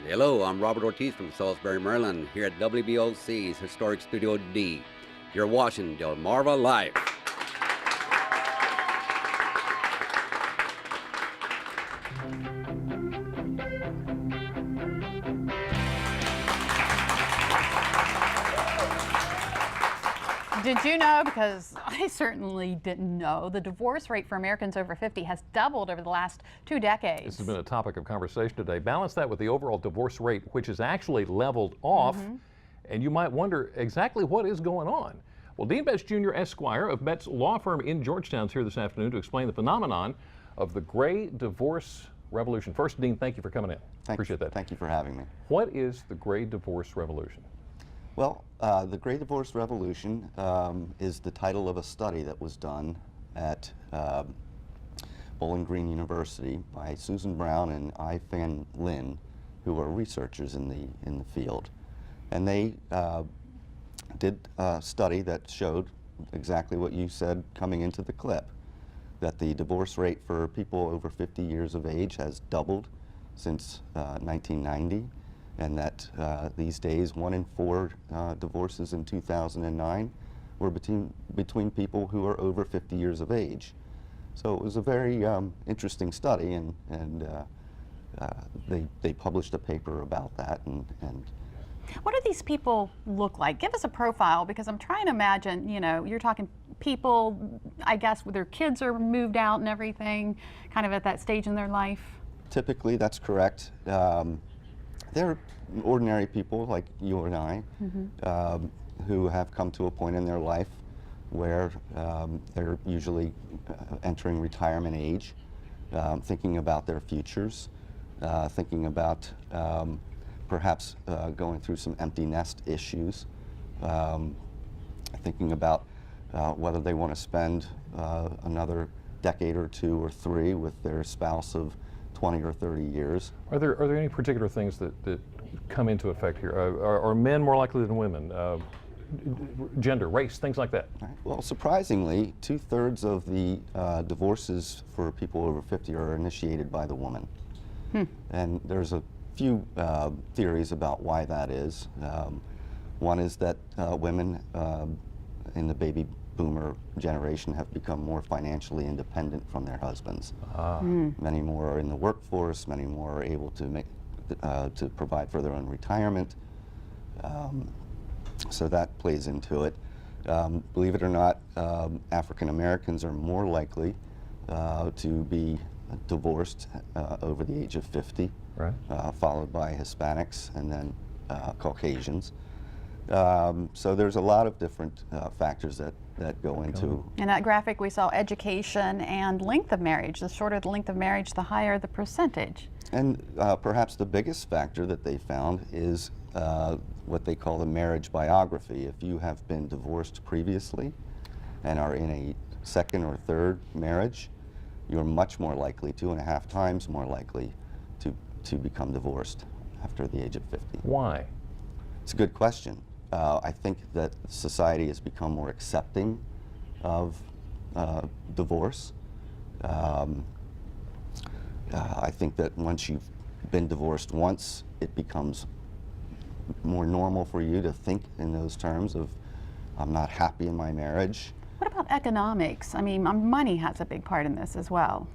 Hello, I'm Robert Ortiz from Salisbury, Maryland, here at WBOC's Historic Studio D. You're watching Delmarva Live. Did you know, because I certainly didn't know, the divorce rate for Americans over 50 has doubled over the last 2 decades. This has been a topic of conversation today. Balance that with the overall divorce rate, which has actually leveled off, and you might wonder exactly what is going on. Well, Dean Betts Jr. Esquire of Betts Law Firm in Georgetown is here this afternoon to explain the phenomenon of the gray divorce revolution. First, Dean, thank you for coming in. Appreciate that. Thank you for having me. What is the gray divorce revolution? Well, the Gray Divorce Revolution is the title of a study that was done at Bowling Green University by Susan Brown and I-Fan Lin, who are researchers in the field. And they did a study that showed exactly what you said coming into the clip, that the divorce rate for people over 50 years of age has doubled since 1990. And that these days 1 in 4 divorces in 2009 were between people who are over 50 years of age. So it was a very interesting study, and they published a paper about that. And What do these people look like? Give us a profile, because I'm trying to imagine, you know, you're talking people, I guess, with their kids are moved out and everything, kind of at that stage in their life. typically, that's correct. They're ordinary people like you and I, who have come to a point in their life where they're usually entering retirement age, thinking about their futures, thinking about perhaps going through some empty nest issues, thinking about whether they want to spend another decade or 2 or 3 with their spouse of 20 or 30 years. Are there any particular things that come into effect here? Are men more likely than women? Gender, race, things like that? Right. Well, surprisingly, 2/3 of the divorces for people over 50 are initiated by the woman. And there's a few theories about why that is. One is that women in the baby boomer generation have become more financially independent from their husbands. Many more are in the workforce, many more are able to provide for their own retirement. So that plays into it. Believe it or not, African Americans are more likely to be divorced over the age of 50, right. Followed by Hispanics and then Caucasians. So there's a lot of different factors that go into. In that graphic, we saw education and length of marriage. The shorter the length of marriage, the higher the percentage. And perhaps the biggest factor that they found is what they call the marriage biography. If you have been divorced previously and are in a second or third marriage, you're much more likely, 2.5 times more likely, to become divorced after the age of 50. Why? It's a good question. I think that society has become more accepting of divorce. I think that once you've been divorced once, it becomes more normal for you to think in those terms of, I'm not happy in my marriage. What about economics? I mean, money has a big part in this as well.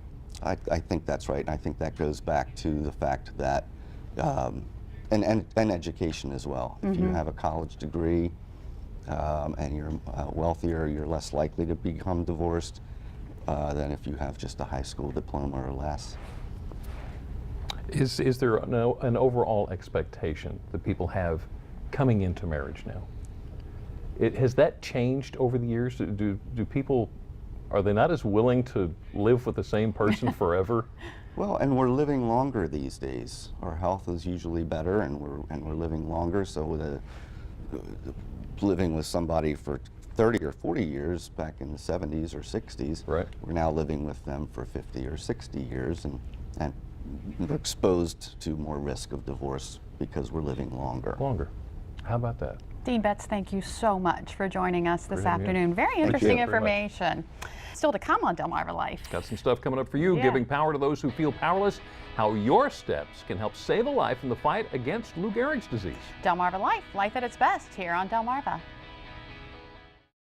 I think that's right. And I think that goes back to the fact that, and education as well. If you have a college degree and you're wealthier, you're less likely to become divorced than if you have just a high school diploma or less. Is there an overall expectation that people have coming into marriage now? Has that changed over the years? Do people, are they not as willing to live with the same person forever? Well, and we're living longer these days. Our health is usually better, and we're living longer. So living with somebody for 30 or 40 years back in the 70s or 60s, right. We're now living with them for 50 or 60 years, and we're exposed to more risk of divorce because we're living longer. Longer. How about that? Dean Betts, thank you so much for joining us this having me. afternoon. Very you. interesting Very much. information. Still to come on Delmarva Life. Got some stuff coming up for you, Yeah. giving power to those who feel powerless, how your steps can help save a life in the fight against Lou Gehrig's disease. Delmarva Life, life at its best here on Delmarva.